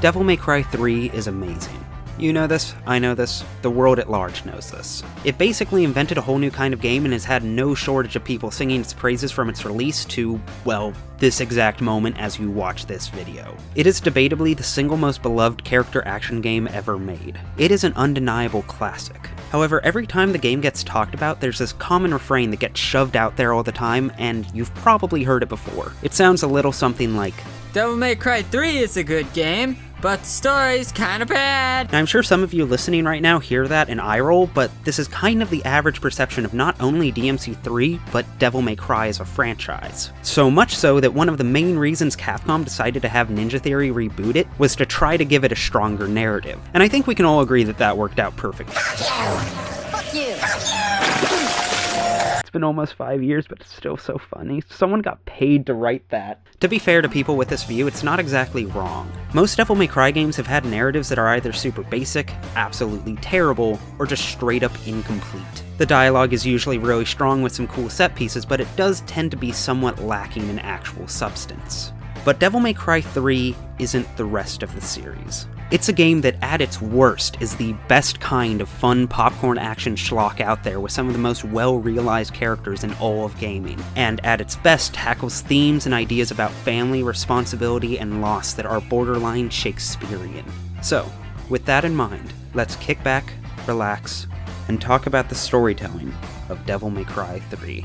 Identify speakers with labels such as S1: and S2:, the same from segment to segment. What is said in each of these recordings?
S1: Devil May Cry 3 is amazing. You know this, I know this, the world at large knows this. It basically invented a whole new kind of game and has had no shortage of people singing its praises from its release to, well, this exact moment as you watch this video. It is debatably the single most beloved character action game ever made. It is an undeniable classic. However, every time the game gets talked about, there's this common refrain that gets shoved out there all the time, and you've probably heard it before. It sounds a little something like,
S2: Devil May Cry 3 is a good game, but the story's kinda bad.
S1: Now, I'm sure some of you listening right now hear that and eye roll, but this is kind of the average perception of not only DMC3, but Devil May Cry as a franchise. So much so that one of the main reasons Capcom decided to have Ninja Theory reboot it was to try to give it a stronger narrative. And I think we can all agree that that worked out perfectly.
S2: Fuck you!
S1: It's been almost 5 years, but it's still so funny. Someone got paid to write that. To be fair to people with this view, it's not exactly wrong. Most Devil May Cry games have had narratives that are either super basic, absolutely terrible, or just straight up incomplete. The dialogue is usually really strong with some cool set pieces, but it does tend to be somewhat lacking in actual substance. But Devil May Cry 3 isn't the rest of the series. It's a game that at its worst is the best kind of fun popcorn action schlock out there with some of the most well-realized characters in all of gaming, and at its best tackles themes and ideas about family, responsibility, and loss that are borderline Shakespearean. So, with that in mind, let's kick back, relax, and talk about the storytelling of Devil May Cry 3.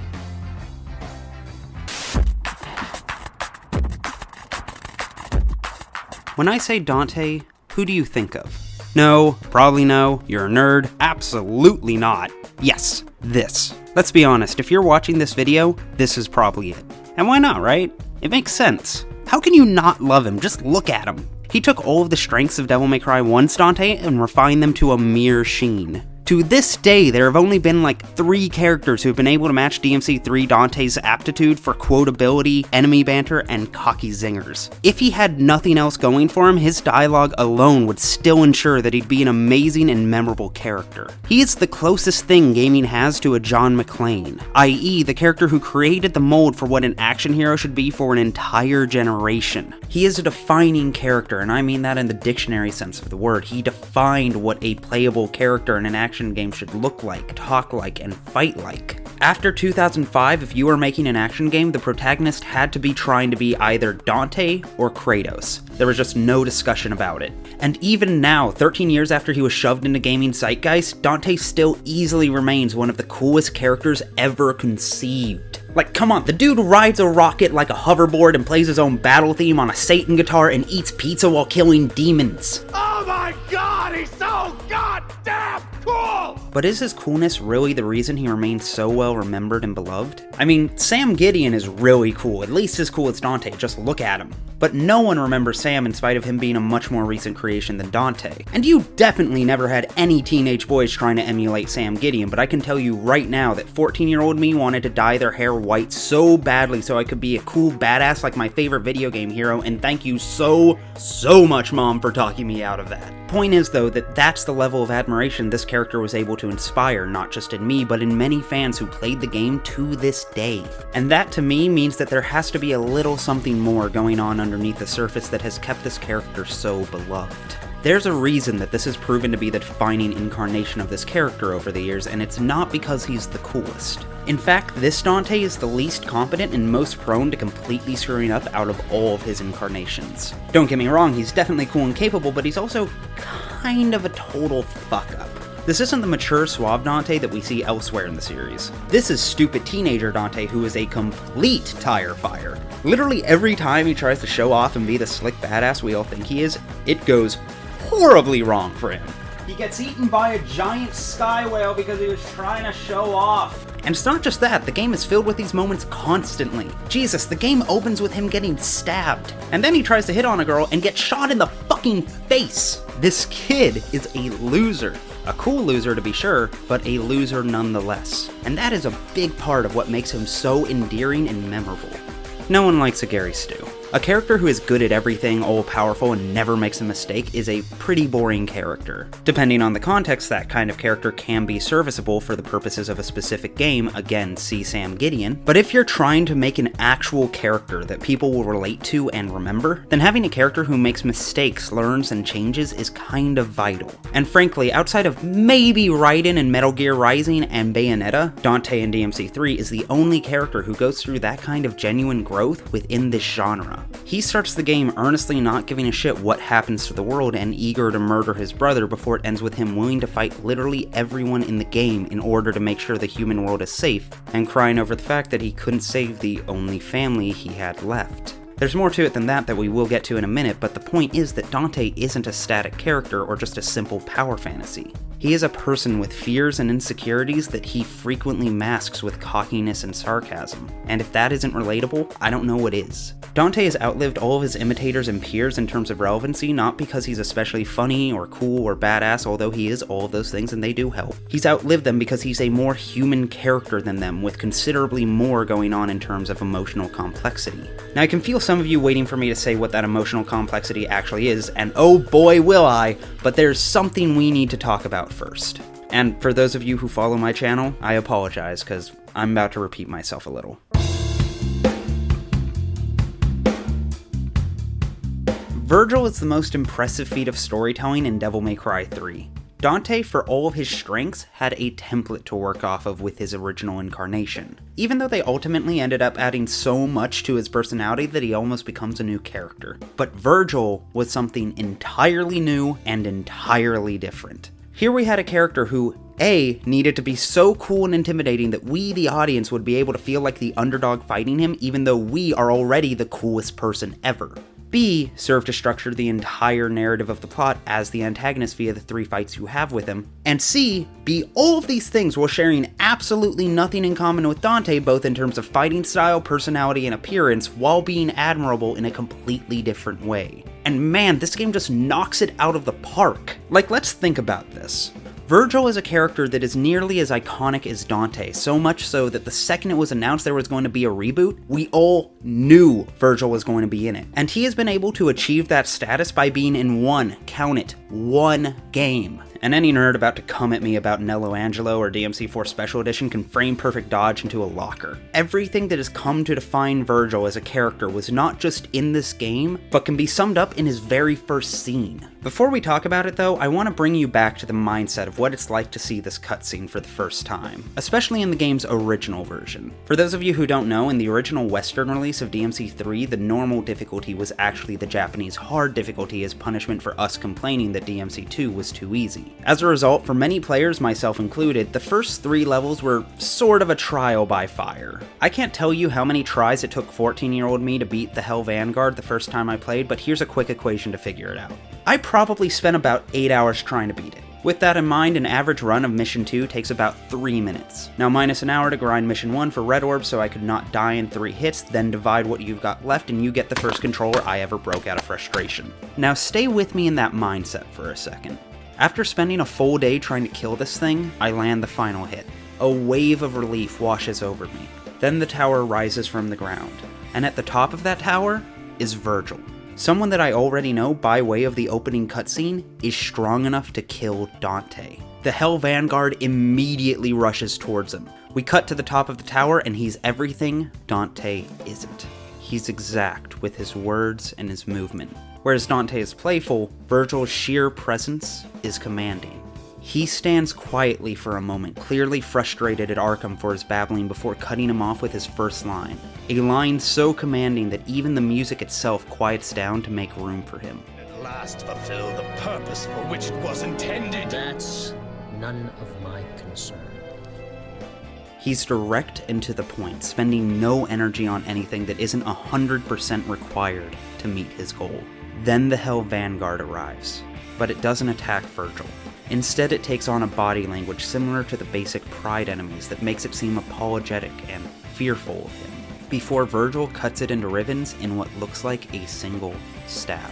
S1: When I say Dante, who do you think of? No, probably no, you're a nerd, absolutely not. Yes, this. Let's be honest, if you're watching this video, this is probably it. And why not, right? It makes sense. How can you not love him? Just look at him. He took all of the strengths of Devil May Cry 1's Dante and refined them to a mere sheen. To this day, there have only been like 3 characters who have been able to match DMC3 Dante's aptitude for quotability, enemy banter, and cocky zingers. If he had nothing else going for him, his dialogue alone would still ensure that he'd be an amazing and memorable character. He is the closest thing gaming has to a John McClane, i.e. the character who created the mold for what an action hero should be for an entire generation. He is a defining character, and I mean that in the dictionary sense of the word. He defined what a playable character in an action game should look like, talk like, and fight like. After 2005, if you were making an action game, the protagonist had to be trying to be either Dante or Kratos. There was just no discussion about it. And even now, 13 years after he was shoved into gaming zeitgeist, Dante still easily remains one of the coolest characters ever conceived. Like, come on, the dude rides a rocket like a hoverboard and plays his own battle theme on a Satan guitar and eats pizza while killing demons.
S3: Oh my god, he's so goddamn cool!
S1: But is his coolness really the reason he remains so well remembered and beloved? I mean, Sam Gideon is really cool, at least as cool as Dante, just look at him. But no one remembers Sam in spite of him being a much more recent creation than Dante. And you definitely never had any teenage boys trying to emulate Sam Gideon, but I can tell you right now that 14-year-old me wanted to dye their hair white so badly so I could be a cool badass like my favorite video game hero, and thank you so much, Mom, for talking me out of that. Point is, though, that that's the level of admiration this character was able to inspire, not just in me, but in many fans who played the game to this day. And that, to me, means that there has to be a little something more going on underneath the surface that has kept this character so beloved. There's a reason that this has proven to be the defining incarnation of this character over the years, and it's not because he's the coolest. In fact, this Dante is the least competent and most prone to completely screwing up out of all of his incarnations. Don't get me wrong, he's definitely cool and capable, but he's also kind of a total fuck-up. This isn't the mature, suave Dante that we see elsewhere in the series. This is stupid teenager Dante who is a complete tire fire. Literally every time he tries to show off and be the slick badass we all think he is, it goes horribly wrong for him. He gets eaten by a giant sky whale because he was trying to show off. And it's not just that, the game is filled with these moments constantly. Jesus, the game opens with him getting stabbed. And then he tries to hit on a girl and gets shot in the fucking face. This kid is a loser. A cool loser to be sure, but a loser nonetheless. And that is a big part of what makes him so endearing and memorable. No one likes a Gary Stu. A character who is good at everything, all-powerful, and never makes a mistake is a pretty boring character. Depending on the context, that kind of character can be serviceable for the purposes of a specific game, again, see Sam Gideon, but if you're trying to make an actual character that people will relate to and remember, then having a character who makes mistakes, learns, and changes is kind of vital. And frankly, outside of maybe Raiden in Metal Gear Rising and Bayonetta, Dante in DMC3 is the only character who goes through that kind of genuine growth within this genre. He starts the game earnestly not giving a shit what happens to the world and eager to murder his brother before it ends with him willing to fight literally everyone in the game in order to make sure the human world is safe, and crying over the fact that he couldn't save the only family he had left. There's more to it than that we will get to in a minute, but the point is that Dante isn't a static character or just a simple power fantasy. He is a person with fears and insecurities that he frequently masks with cockiness and sarcasm, and if that isn't relatable, I don't know what is. Dante has outlived all of his imitators and peers in terms of relevancy, not because he's especially funny or cool or badass, although he is all of those things and they do help. He's outlived them because he's a more human character than them, with considerably more going on in terms of emotional complexity. Now I can feel some of you waiting for me to say what that emotional complexity actually is, and oh boy will I, but there's something we need to talk about first. And for those of you who follow my channel, I apologize, because I'm about to repeat myself a little. Virgil is the most impressive feat of storytelling in Devil May Cry 3. Dante, for all of his strengths, had a template to work off of with his original incarnation, even though they ultimately ended up adding so much to his personality that he almost becomes a new character. But Virgil was something entirely new and entirely different. Here we had a character who, A, needed to be so cool and intimidating that we, the audience, would be able to feel like the underdog fighting him even though we are already the coolest person ever. B, served to structure the entire narrative of the plot as the antagonist via the 3 fights you have with him. And C, be all of these things while sharing absolutely nothing in common with Dante, both in terms of fighting style, personality, and appearance, while being admirable in a completely different way. And man, this game just knocks it out of the park. Like, let's think about this. Virgil is a character that is nearly as iconic as Dante, so much so that the second it was announced there was going to be a reboot, we all knew Virgil was going to be in it. And he has been able to achieve that status by being in one, count it, one game. And any nerd about to come at me about Nello Angelo or DMC4 Special Edition can frame Perfect Dodge into a locker. Everything that has come to define Virgil as a character was not just in this game, but can be summed up in his very first scene. Before we talk about it though, I want to bring you back to the mindset of what it's like to see this cutscene for the first time, especially in the game's original version. For those of you who don't know, in the original Western release of DMC3, the normal difficulty was actually the Japanese hard difficulty as punishment for us complaining that DMC2 was too easy. As a result, for many players, myself included, the first 3 levels were sort of a trial by fire. I can't tell you how many tries it took 14-year-old me to beat the Hell Vanguard the first time I played, but here's a quick equation to figure it out. I probably spent about 8 hours trying to beat it. With that in mind, an average run of Mission 2 takes about 3 minutes. Now minus an hour to grind Mission 1 for Red Orb so I could not die in 3 hits, then divide what you've got left and you get the first controller I ever broke out of frustration. Now stay with me in that mindset for a second. After spending a full day trying to kill this thing, I land the final hit. A wave of relief washes over me. Then the tower rises from the ground, and at the top of that tower is Virgil. Someone that I already know by way of the opening cutscene is strong enough to kill Dante. The Hell Vanguard immediately rushes towards him. We cut to the top of the tower and he's everything Dante isn't. He's exact with his words and his movement. Whereas Dante is playful, Virgil's sheer presence is commanding. He stands quietly for a moment, clearly frustrated at Arkham for his babbling before cutting him off with his first line. A line so commanding that even the music itself quiets down to make room for him.
S3: At last fulfill the purpose for which it was intended.
S4: That's none of my concern.
S1: He's direct and to the point, spending no energy on anything that isn't 100% required to meet his goal. Then the Hell Vanguard arrives, but it doesn't attack Virgil. Instead, it takes on a body language similar to the basic Pride enemies that makes it seem apologetic and fearful of him, before Virgil cuts it into ribbons in what looks like a single stab.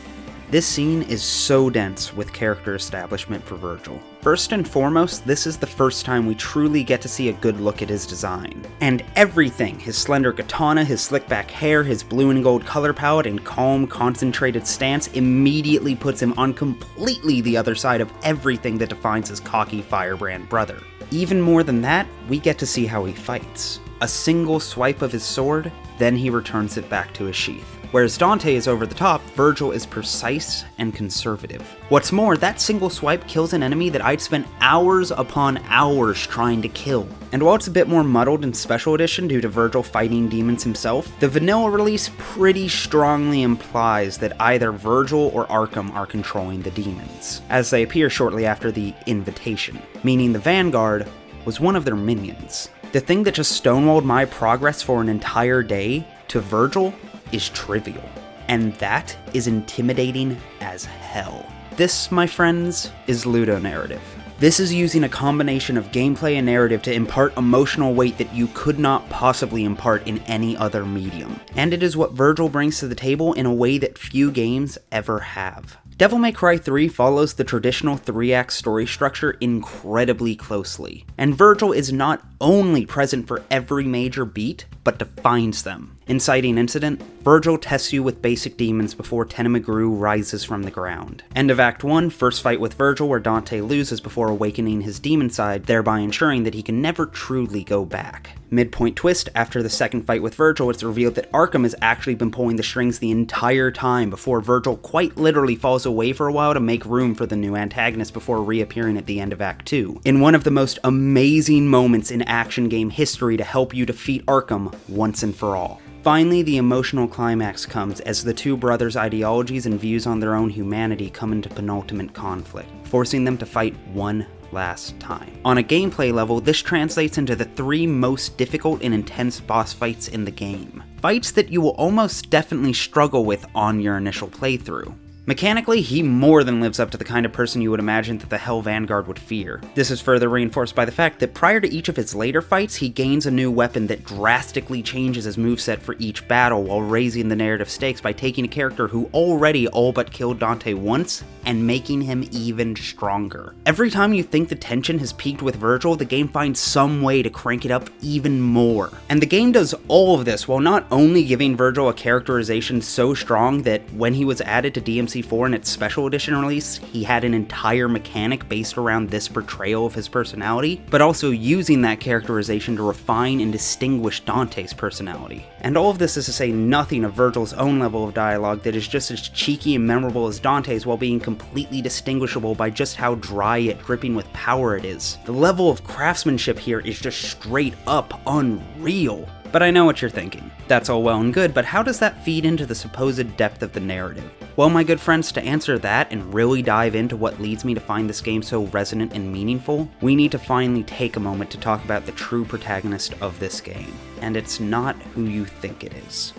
S1: This scene is so dense with character establishment for Virgil. First and foremost, this is the first time we truly get to see a good look at his design. And everything, his slender katana, his slick back hair, his blue and gold color palette, and calm, concentrated stance immediately puts him on completely the other side of everything that defines his cocky firebrand brother. Even more than that, we get to see how he fights. A single swipe of his sword, then he returns it back to his sheath. Whereas Dante is over the top, Virgil is precise and conservative. What's more, that single swipe kills an enemy that I'd spent hours upon hours trying to kill. And while it's a bit more muddled in Special Edition due to Virgil fighting demons himself, the vanilla release pretty strongly implies that either Virgil or Arkham are controlling the demons, as they appear shortly after the invitation, meaning the Vanguard was one of their minions. The thing that just stonewalled my progress for an entire day to Virgil is trivial, and that is intimidating as hell. This, my friends, is ludonarrative. This is using a combination of gameplay and narrative to impart emotional weight that you could not possibly impart in any other medium. And it is what Virgil brings to the table in a way that few games ever have. Devil May Cry 3 follows the traditional 3-act story structure incredibly closely, and Virgil is not only present for every major beat, but defines them. Inciting Incident, Virgil tests you with basic demons before Tenma rises from the ground. End of Act 1, first fight with Virgil where Dante loses before awakening his demon side, thereby ensuring that he can never truly go back. Midpoint Twist, after the second fight with Virgil, it's revealed that Arkham has actually been pulling the strings the entire time before Virgil quite literally falls away for a while to make room for the new antagonist before reappearing at the end of Act 2, in one of the most amazing moments in action game history to help you defeat Arkham once and for all. Finally, the emotional climax comes as the two brothers' ideologies and views on their own humanity come into penultimate conflict, forcing them to fight one last time. On a gameplay level, this translates into the 3 most difficult and intense boss fights in the game. Fights that you will almost definitely struggle with on your initial playthrough. Mechanically, he more than lives up to the kind of person you would imagine that the Hell Vanguard would fear. This is further reinforced by the fact that prior to each of his later fights, he gains a new weapon that drastically changes his moveset for each battle while raising the narrative stakes by taking a character who already all but killed Dante once and making him even stronger. Every time you think the tension has peaked with Virgil, the game finds some way to crank it up even more. And the game does all of this while not only giving Virgil a characterization so strong that when he was added to DMC4 in its Special Edition release, he had an entire mechanic based around this portrayal of his personality, but also using that characterization to refine and distinguish Dante's personality. And all of this is to say nothing of Virgil's own level of dialogue that is just as cheeky and memorable as Dante's while being completely distinguishable by just how dry yet dripping with power it is. The level of craftsmanship here is just straight up unreal. But I know what you're thinking. That's all well and good, but how does that feed into the supposed depth of the narrative? Well, my good friends, to answer that and really dive into what leads me to find this game so resonant and meaningful, we need to finally take a moment to talk about the true protagonist of this game. And it's not who you think it is.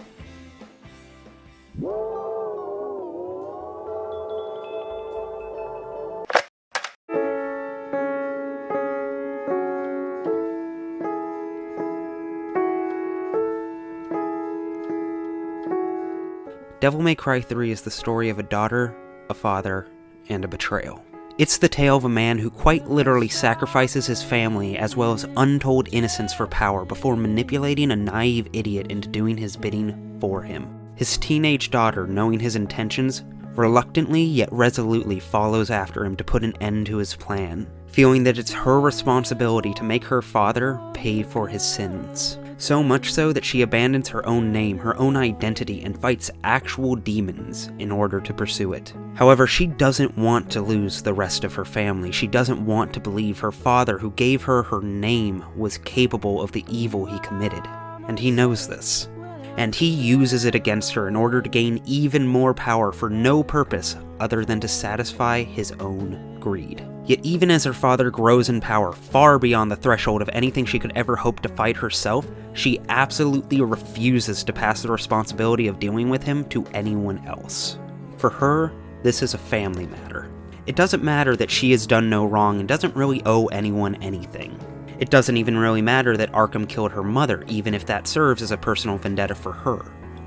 S1: Devil May Cry 3 is the story of a daughter, a father, and a betrayal. It's the tale of a man who quite literally sacrifices his family as well as untold innocence for power before manipulating a naive idiot into doing his bidding for him. His teenage daughter, knowing his intentions, reluctantly yet resolutely follows after him to put an end to his plan, feeling that it's her responsibility to make her father pay for his sins. So much so that she abandons her own name, her own identity, and fights actual demons in order to pursue it. However, she doesn't want to lose the rest of her family. She doesn't want to believe her father, who gave her her name, was capable of the evil he committed. And he knows this. And he uses it against her in order to gain even more power for no purpose other than to satisfy his own greed. Yet even as her father grows in power far beyond the threshold of anything she could ever hope to fight herself, she absolutely refuses to pass the responsibility of dealing with him to anyone else. For her, this is a family matter. It doesn't matter that she has done no wrong and doesn't really owe anyone anything. It doesn't even really matter that Arkham killed her mother, even if that serves as a personal vendetta for her.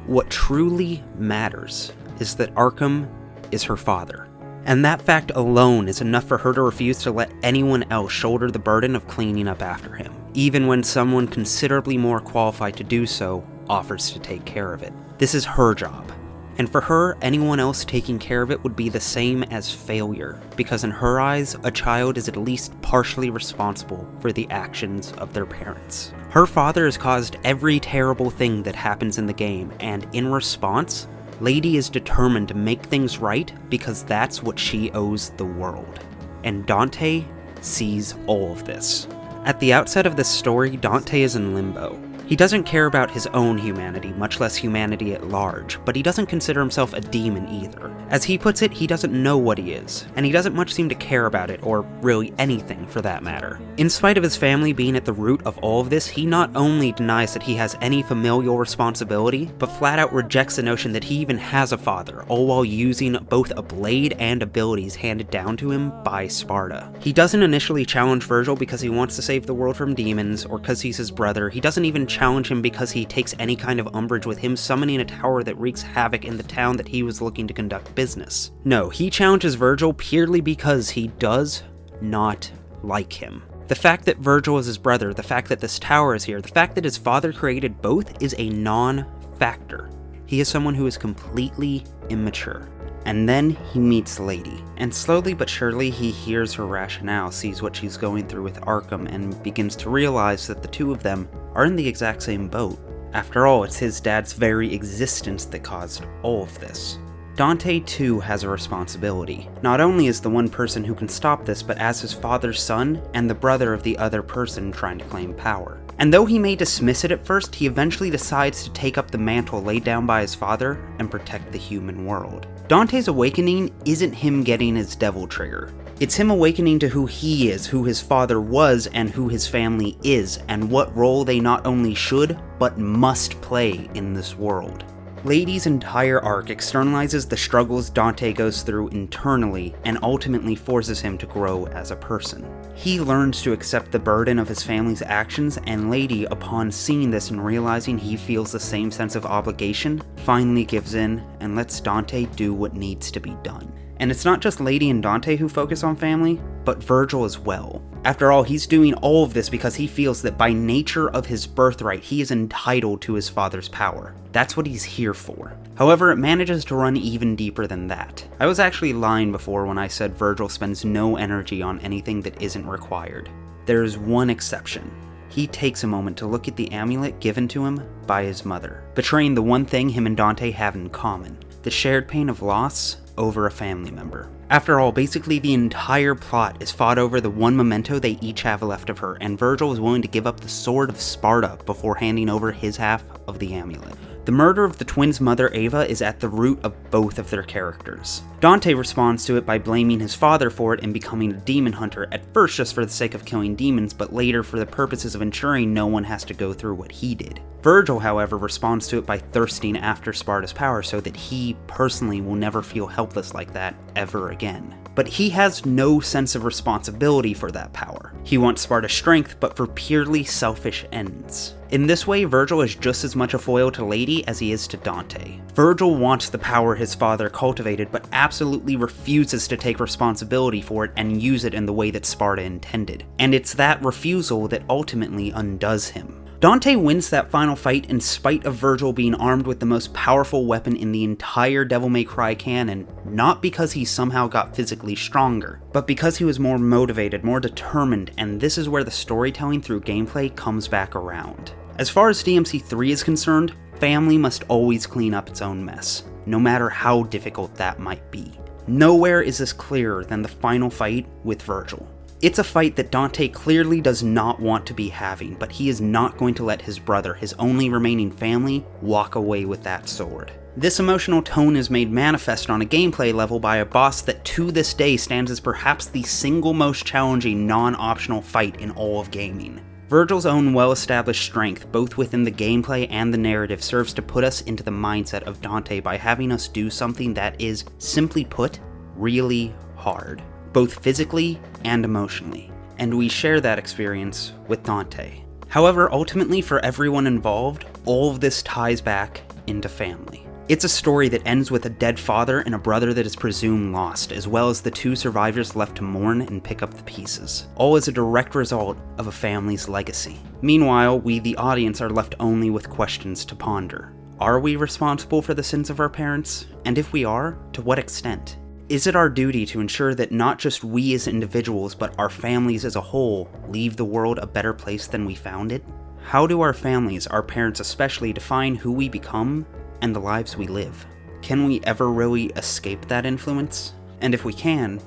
S1: What truly matters is that Arkham is her father. And that fact alone is enough for her to refuse to let anyone else shoulder the burden of cleaning up after him, even when someone considerably more qualified to do so offers to take care of it. This is her job. And for her, anyone else taking care of it would be the same as failure, because in her eyes, a child is at least partially responsible for the actions of their parents. Her father has caused every terrible thing that happens in the game, and in response, Lady is determined to make things right because that's what she owes the world. And Dante sees all of this. At the outset of this story, Dante is in limbo. He doesn't care about his own humanity, much less humanity at large, but he doesn't consider himself a demon either. As he puts it, he doesn't know what he is, and he doesn't much seem to care about it, or really anything for that matter. In spite of his family being at the root of all of this, he not only denies that he has any familial responsibility, but flat out rejects the notion that he even has a father, all while using both a blade and abilities handed down to him by Sparta. He doesn't initially challenge Virgil because he wants to save the world from demons, or because he's his brother. He doesn't even challenge him because he takes any kind of umbrage with him summoning a tower that wreaks havoc in the town that he was looking to conduct business. No, he challenges Virgil purely because he does not like him. The fact that Virgil is his brother, the fact that this tower is here, the fact that his father created both is a non-factor. He is someone who is completely immature. And then he meets Lady, and slowly but surely he hears her rationale, sees what she's going through with Arkham, and begins to realize that the two of them are in the exact same boat. After all, it's his dad's very existence that caused all of this. Dante too has a responsibility, not only as the one person who can stop this, but as his father's son and the brother of the other person trying to claim power. And though he may dismiss it at first, he eventually decides to take up the mantle laid down by his father and protect the human world. Dante's awakening isn't him getting his devil trigger. It's him awakening to who he is, who his father was, and who his family is, and what role they not only should, but must play in this world. Lady's entire arc externalizes the struggles Dante goes through internally and ultimately forces him to grow as a person. He learns to accept the burden of his family's actions, and Lady, upon seeing this and realizing he feels the same sense of obligation, finally gives in and lets Dante do what needs to be done. And it's not just Lady and Dante who focus on family, but Virgil as well. After all, he's doing all of this because he feels that by nature of his birthright, he is entitled to his father's power. That's what he's here for. However, it manages to run even deeper than that. I was actually lying before when I said Virgil spends no energy on anything that isn't required. There is one exception. He takes a moment to look at the amulet given to him by his mother, betraying the one thing him and Dante have in common: the shared pain of loss over a family member. After all, basically the entire plot is fought over the one memento they each have left of her, and Virgil is willing to give up the sword of Sparta before handing over his half of the amulet. The murder of the twins' mother Ava is at the root of both of their characters. Dante responds to it by blaming his father for it and becoming a demon hunter, at first just for the sake of killing demons, but later for the purposes of ensuring no one has to go through what he did. Virgil, however, responds to it by thirsting after Sparta's power so that he personally will never feel helpless like that ever again. But he has no sense of responsibility for that power. He wants Sparta's strength, but for purely selfish ends. In this way, Virgil is just as much a foil to Lady as he is to Dante. Virgil wants the power his father cultivated, but absolutely refuses to take responsibility for it and use it in the way that Sparta intended. And it's that refusal that ultimately undoes him. Dante wins that final fight in spite of Virgil being armed with the most powerful weapon in the entire Devil May Cry canon, not because he somehow got physically stronger, but because he was more motivated, more determined, and this is where the storytelling through gameplay comes back around. As far as DMC3 is concerned, family must always clean up its own mess, no matter how difficult that might be. Nowhere is this clearer than the final fight with Virgil. It's a fight that Dante clearly does not want to be having, but he is not going to let his brother, his only remaining family, walk away with that sword. This emotional tone is made manifest on a gameplay level by a boss that to this day stands as perhaps the single most challenging non-optional fight in all of gaming. Virgil's own well-established strength, both within the gameplay and the narrative, serves to put us into the mindset of Dante by having us do something that is, simply put, really hard, both physically and emotionally, and we share that experience with Dante. However, ultimately for everyone involved, all of this ties back into family. It's a story that ends with a dead father and a brother that is presumed lost, as well as the two survivors left to mourn and pick up the pieces, all as a direct result of a family's legacy. Meanwhile, we, the audience, are left only with questions to ponder. Are we responsible for the sins of our parents? And if we are, to what extent? Is it our duty to ensure that not just we as individuals, but our families as a whole, leave the world a better place than we found it? How do our families, our parents especially, define who we become and the lives we live? Can we ever really escape that influence? And if we can,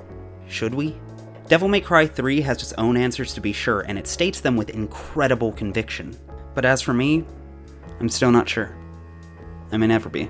S1: should we? Devil May Cry 3 has its own answers to be sure, and it states them with incredible conviction. But as for me, I'm still not sure. I may never be.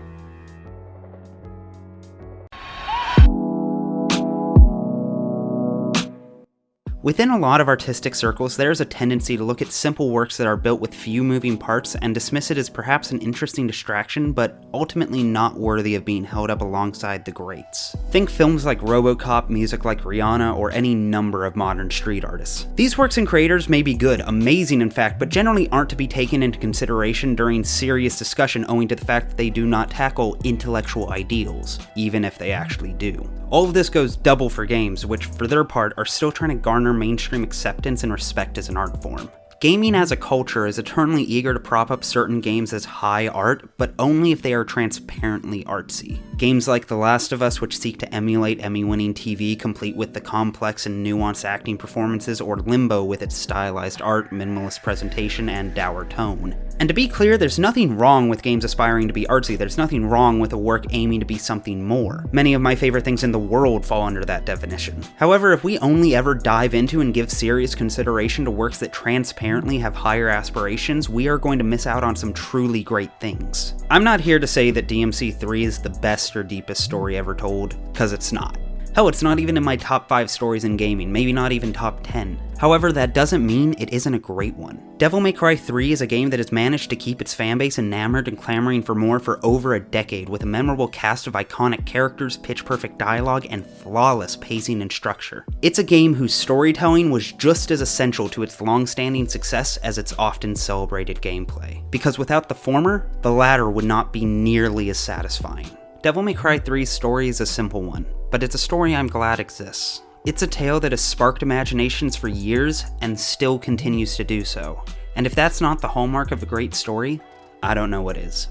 S1: Within a lot of artistic circles, there is a tendency to look at simple works that are built with few moving parts and dismiss it as perhaps an interesting distraction, but ultimately not worthy of being held up alongside the greats. Think films like RoboCop, music like Rihanna, or any number of modern street artists. These works and creators may be good, amazing in fact, but generally aren't to be taken into consideration during serious discussion owing to the fact that they do not tackle intellectual ideals, even if they actually do. All of this goes double for games, which for their part are still trying to garner mainstream acceptance and respect as an art form. Gaming as a culture is eternally eager to prop up certain games as high art, but only if they are transparently artsy. Games like The Last of Us, which seek to emulate Emmy-winning TV complete with the complex and nuanced acting performances, or Limbo with its stylized art, minimalist presentation, and dour tone. And to be clear, there's nothing wrong with games aspiring to be artsy, there's nothing wrong with a work aiming to be something more. Many of my favorite things in the world fall under that definition. However, if we only ever dive into and give serious consideration to works that transparently have higher aspirations, we are going to miss out on some truly great things. I'm not here to say that DMC 3 is the best or deepest story ever told, because it's not. Hell, it's not even in my top 5 stories in gaming, maybe not even top 10. However, that doesn't mean it isn't a great one. Devil May Cry 3 is a game that has managed to keep its fanbase enamored and clamoring for more for over a decade, with a memorable cast of iconic characters, pitch-perfect dialogue, and flawless pacing and structure. It's a game whose storytelling was just as essential to its long-standing success as its often celebrated gameplay. Because without the former, the latter would not be nearly as satisfying. Devil May Cry 3's story is a simple one, but it's a story I'm glad exists. It's a tale that has sparked imaginations for years and still continues to do so. And if that's not the hallmark of a great story, I don't know what is.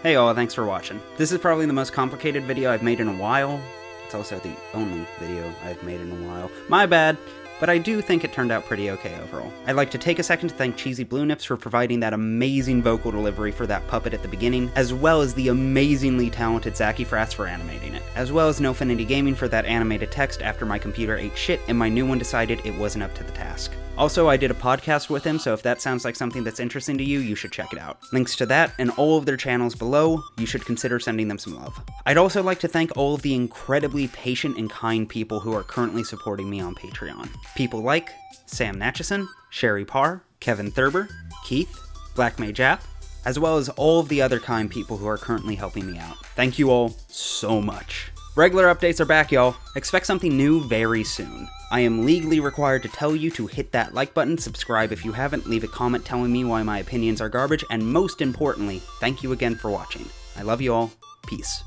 S1: Hey all, thanks for watching. This is probably the most complicated video I've made in a while. It's also the only video I've made in a while. My bad. But I do think it turned out pretty okay overall. I'd like to take a second to thank Cheesy Blue Nips for providing that amazing vocal delivery for that puppet at the beginning, as well as the amazingly talented Zachy Frats for animating it, as well as Nofinity Gaming for that animated text after my computer ate shit and my new one decided it wasn't up to the task. Also, I did a podcast with him, so if that sounds like something that's interesting to you, you should check it out. Links to that and all of their channels below, you should consider sending them some love. I'd also like to thank all of the incredibly patient and kind people who are currently supporting me on Patreon. People like Sam Natchison, Sherry Parr, Kevin Thurber, Keith, Black May Jap, as well as all of the other kind people who are currently helping me out. Thank you all so much. Regular updates are back, y'all. Expect something new very soon. I am legally required to tell you to hit that like button, subscribe if you haven't, leave a comment telling me why my opinions are garbage, and most importantly, thank you again for watching. I love you all. Peace.